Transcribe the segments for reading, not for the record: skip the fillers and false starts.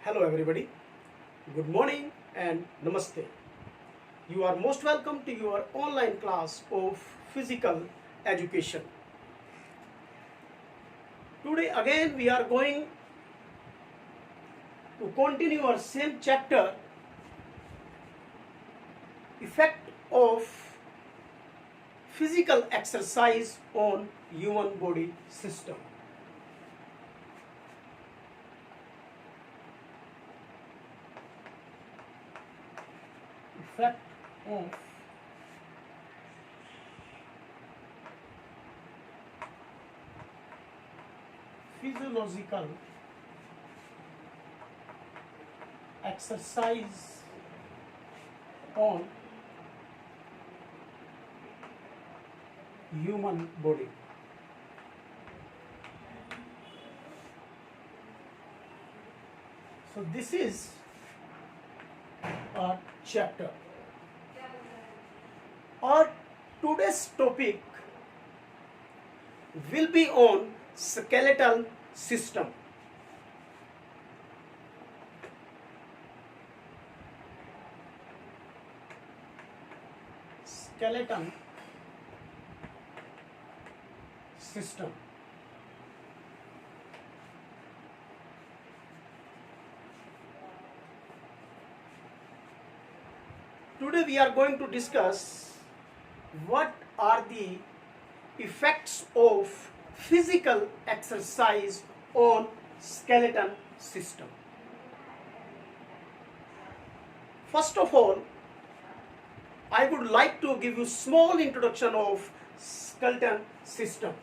Hello everybody, good morning and namaste. You are most welcome to your online class of physical education. Today again we are going to continue our same chapter, effect of physical exercise on human body system. Effect of physiological exercise on human body. So this is our chapter. Our today's topic will be on skeletal system. Skeleton system. Today we are going to discuss what are the effects of physical exercise on skeleton system. First of all, I would like to give you small introduction of skeleton system.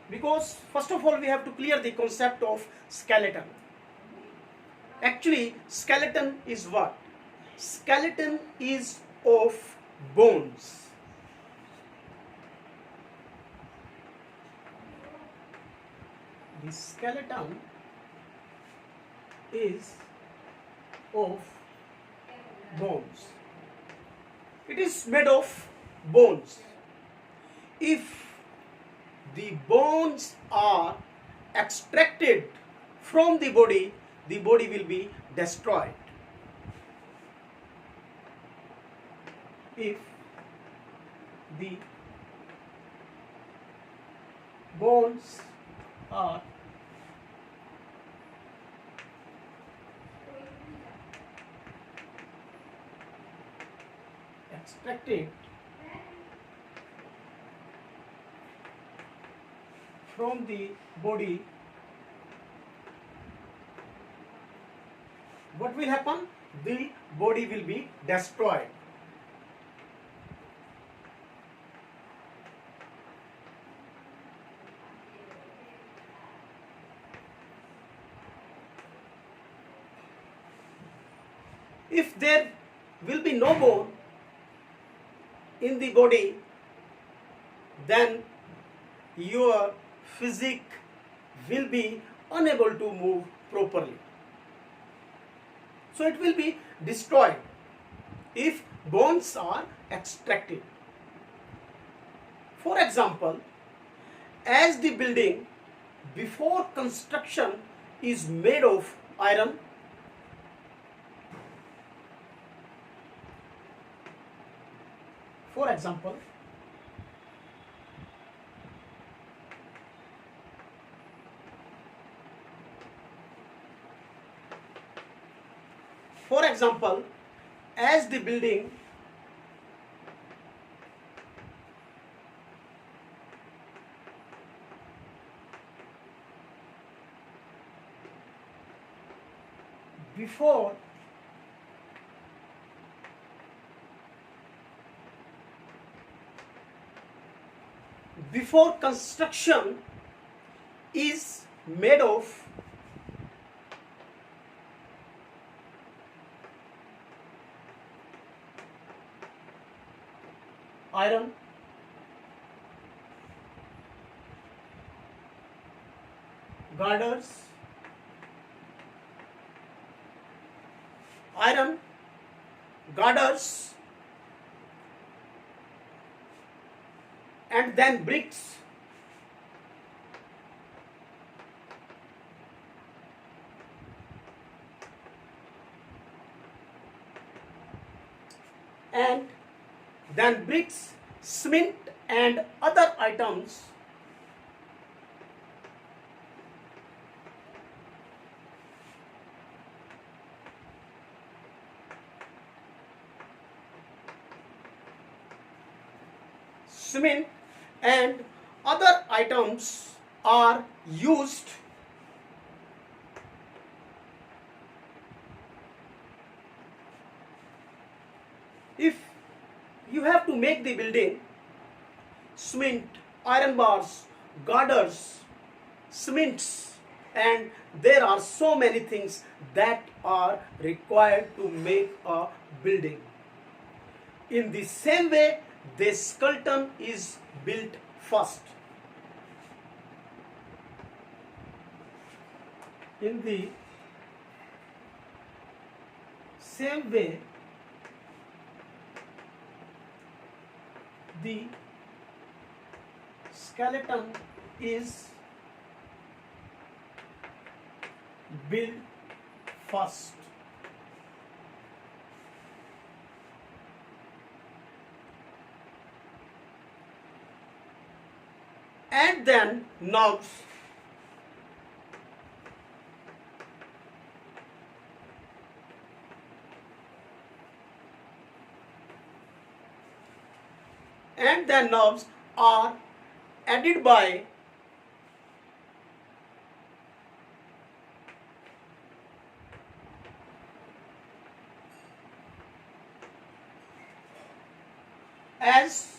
Because first of all we have to clear the concept of skeleton. Actually, skeleton is what? Skeleton is of bones. The skeleton is of bones. It is made of bones. If the bones are extracted from the body will be destroyed. If the bones are extracted from the body, what will happen? The body will be destroyed. If there will be no bone in the body, then your physique will be unable to move properly. So it will be destroyed if bones are extracted. For example, as the building before construction is made of iron, for example, as the building before construction is made of iron, girders, iron girders, and then bricks, and then bricks, cement and other items cement and other items are used if you have to make the building. Cement, iron bars, girders, cements, and there are so many things that are required to make a building. In the same way, the skeleton is built first. In the same way, the skeleton is built first. And then nerves, are added by as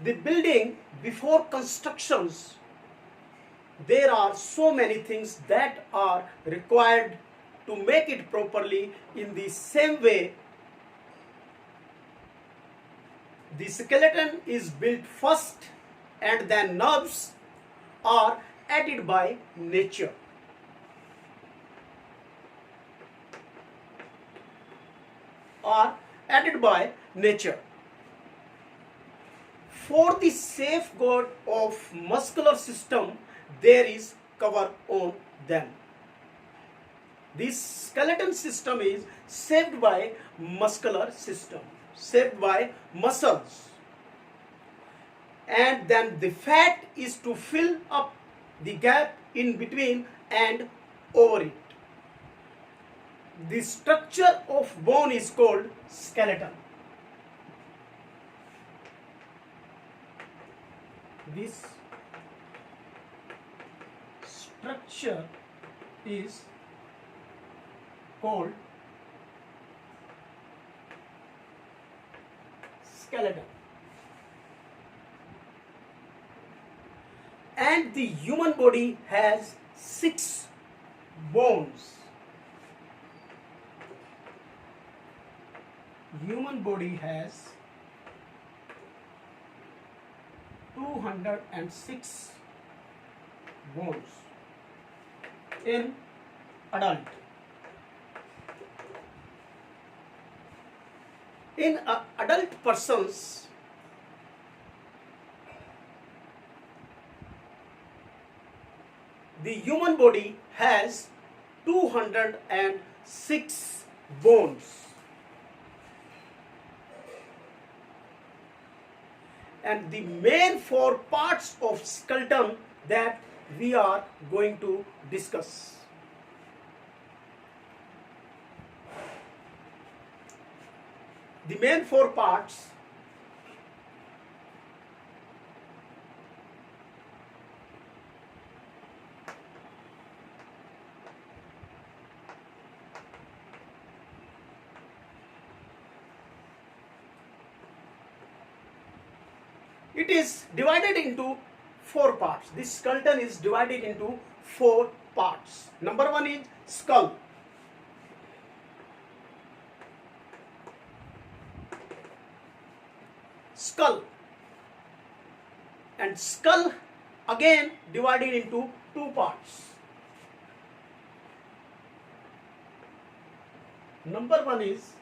the building before constructions. There are so many things that are required to make it properly. In the same way, the skeleton is built first and then nerves are added by nature. For the safeguard of muscular system, there is cover on them. This skeleton system is saved by muscular system, saved by muscles. And then the fat is to fill up the gap in between and over it. The structure of bone is called skeleton. This structure is called skeleton. And the human body has 6 bones. Human body has 206 bones in adult. In adult persons, the human body has 206 bones. And the main 4 parts of skeleton that we are going to discuss. The main 4 parts it is divided into 4 parts. This skeleton is divided into 4 parts. Number 1 is skull. Skull. And skull again divided into 2 parts. Number 1 is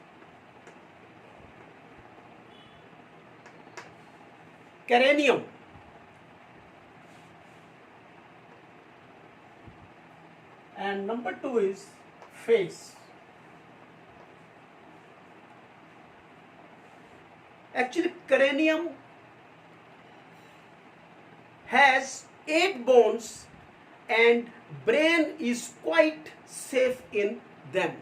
cranium. And number 2 is face. Actually, cranium has 8 bones and brain is quite safe in them.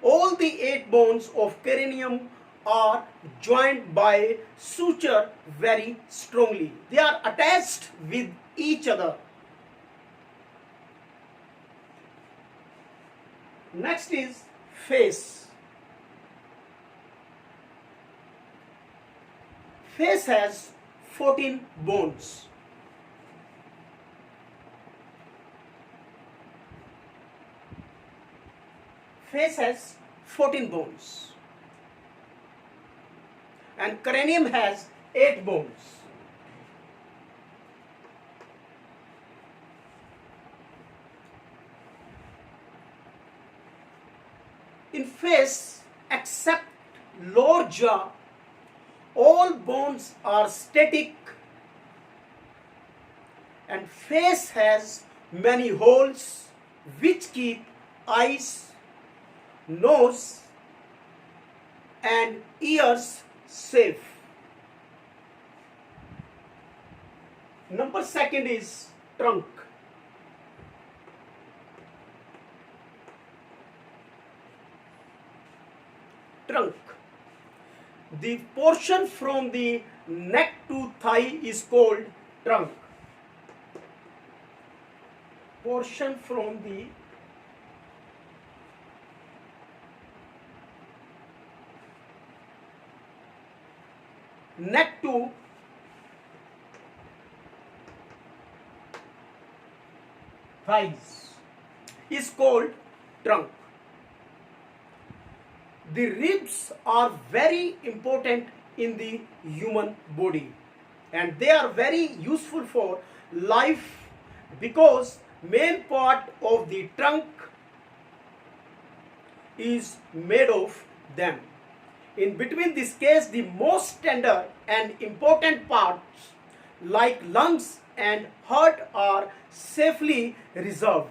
All the 8 bones of cranium are joined by suture very strongly. They are attached with each other. Next is face. Face has 14 bones. Face has 14 bones. And cranium has 8 bones. In face, except lower jaw, all bones are static, and face has many holes which keep eyes, nose and ears safe. Number 2 is trunk. Trunk. The portion from the neck to thigh is called trunk. Portion from the neck to thighs is called trunk. The ribs are very important in the human body and they are very useful for life because main part of the trunk is made of them. In between this case, the most tender and important parts like lungs and heart are safely reserved.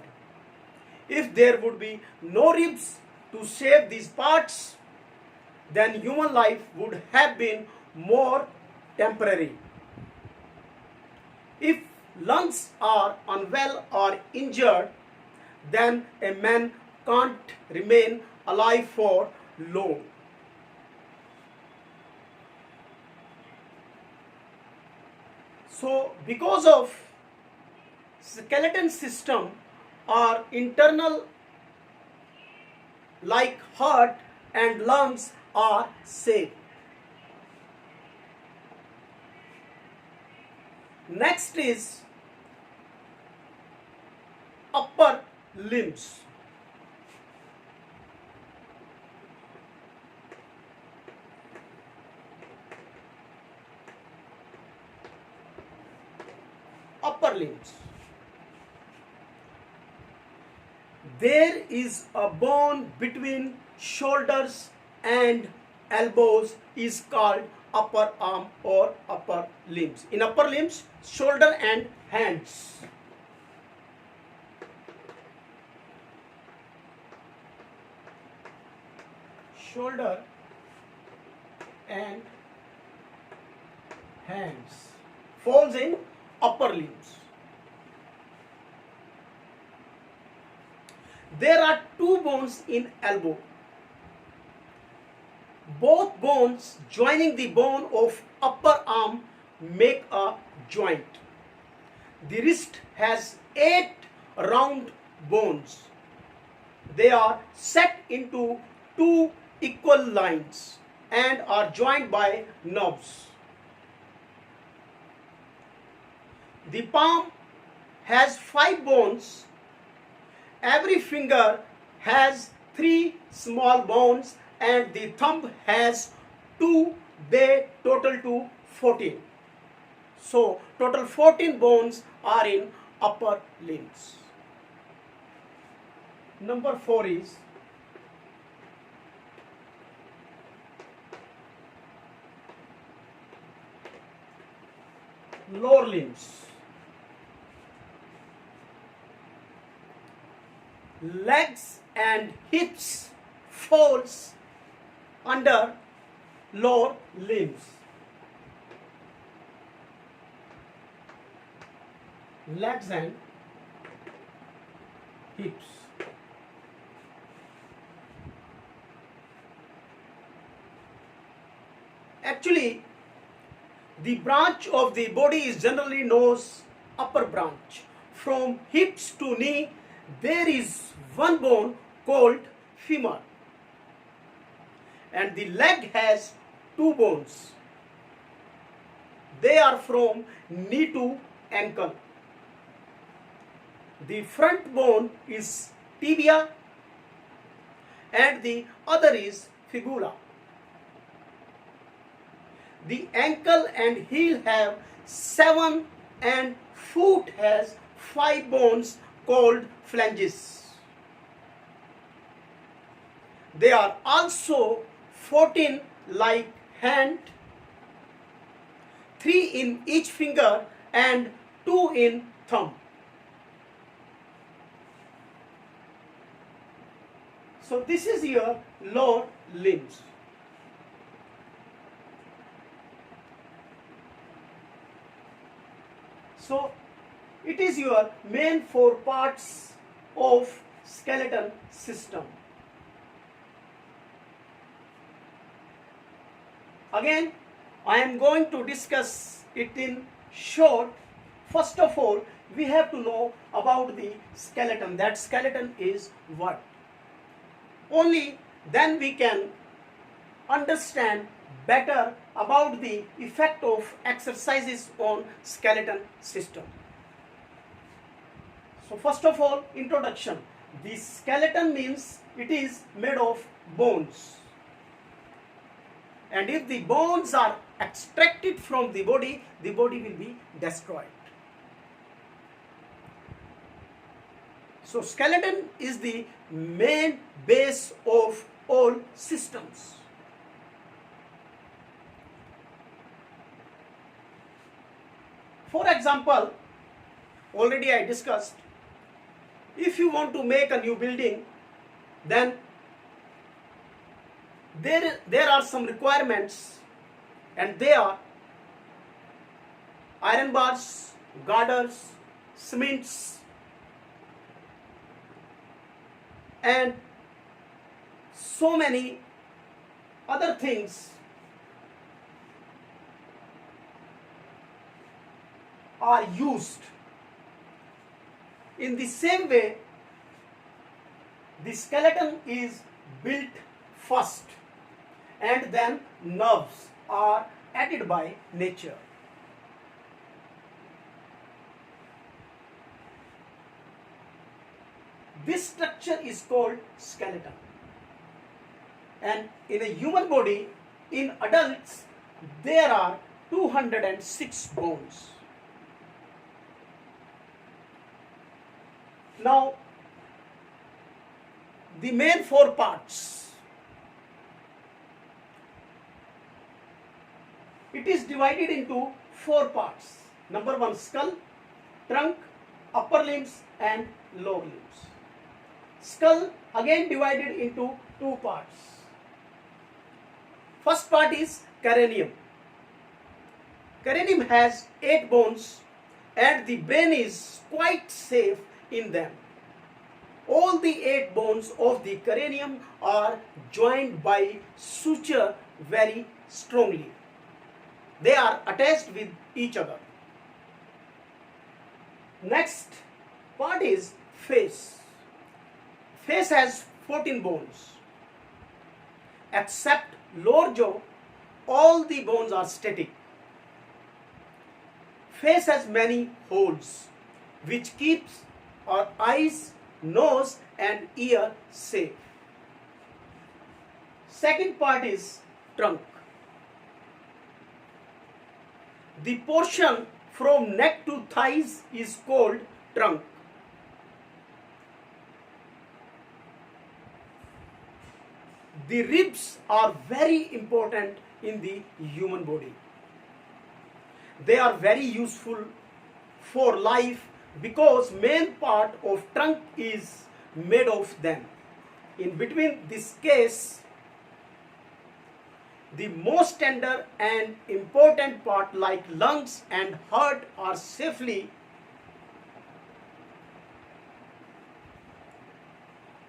If there would be no ribs to save these parts, then human life would have been more temporary. If lungs are unwell or injured, then a man can't remain alive for long. So, because of skeleton system or internal like heart and lungs are safe. Next is upper limbs. Upper limbs. There is a bone between shoulders and elbows is called upper arm or upper limbs. In upper limbs, shoulder and hands. Shoulder and hands falls in upper limbs. There are 2 bones in elbow. Both bones joining the bone of upper arm make a joint. The wrist has 8 round bones. They are set into 2 equal lines and are joined by nerves. The palm has 5 bones. Every finger has 3 small bones and the thumb has 2. They total to 14. So total 14 bones are in upper limbs. Number 4 is lower limbs. Legs and hips falls under lower limbs. Legs and hips. Actually, the branch of the body is generally known as upper branch. From hips to knee, there is one bone called femur, and the leg has two bones. They are from knee to ankle. The front bone is tibia and the other is fibula. The ankle and heel have 7 and foot has 5 bones called phalanges. They are also 14 like hand, 3 in each finger and 2 in thumb. So this is your lower limbs. So it is your main 4 parts of skeleton system. Again, I am going to discuss it in short. First of all, we have to know about the skeleton. That skeleton is what? Only then we can understand better about the effect of exercises on skeleton system. So first of all, introduction. The skeleton means it is made of bones. And if the bones are extracted from the body will be destroyed. So skeleton is the main base of all systems. For example, already I discussed, if you want to make a new building, then there are some requirements, and they are iron bars, girders, cements, and so many other things are used. In the same way, the skeleton is built first and then nerves are added by nature. This structure is called skeleton. And in a human body, in adults, there are 206 bones. Now, the main 4 parts. It is divided into 4 parts. Number 1, skull, trunk, upper limbs and lower limbs. Skull again divided into 2 parts. First part is cranium. Cranium has 8 bones and the brain is quite safe in them. All the 8 bones of the cranium are joined by suture very strongly. They are attached with each other. Next part is face. Face has 14 bones. Except lower jaw, all the bones are static. Face has many holes which keeps our eyes, nose and ear safe. Second part is trunk. The portion from neck to thighs is called trunk. The ribs are very important in the human body. They are very useful for life because main part of trunk is made of them. In between this case, the most tender and important part like lungs and heart are safely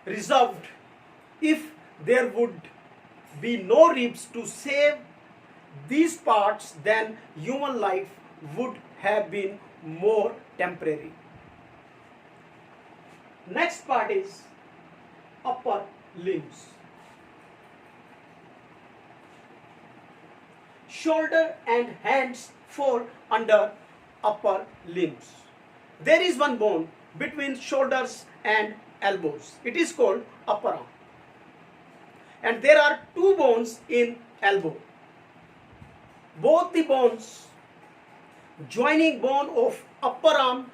reserved. If there would be no ribs to save these parts, then human life would have been more temporary. Next part is upper limbs. Shoulder and hands fall under upper limbs. There is one bone between shoulders and elbows. It is called upper arm. And there are two bones in elbow. Both the bones joining bone of upper arm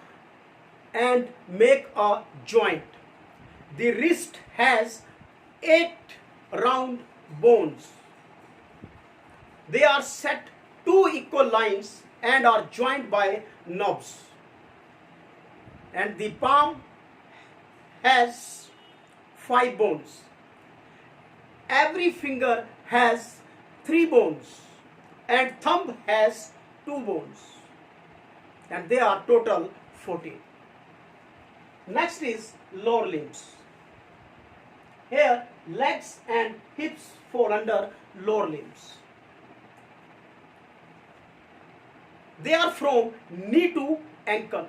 and make a joint. The wrist has 8 round bones. They are set 2 equal lines and are joined by knobs. And the palm has 5 bones. Every finger has 3 bones and thumb has 2 bones. And they are total 14. Next is lower limbs. Here legs and hips fall under lower limbs. They are from knee to ankle.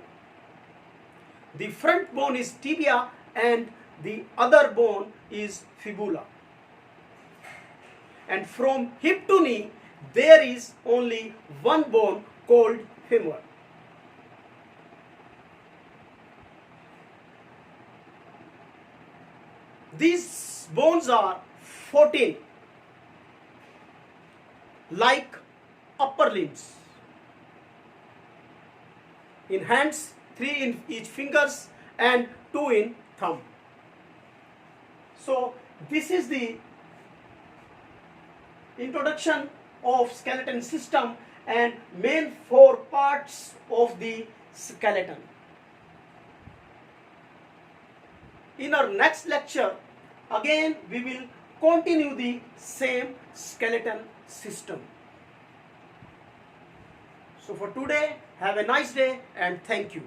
The front bone is tibia and the other bone is fibula. And from hip to knee there is only one bone called femur. These bones are 14 like upper limbs. In hands, 3 in each fingers and 2 in thumb. So this is the introduction of skeleton system and main 4 parts of the skeleton. In our next lecture, again we will continue the same skeleton system. So for today, have a nice day and thank you.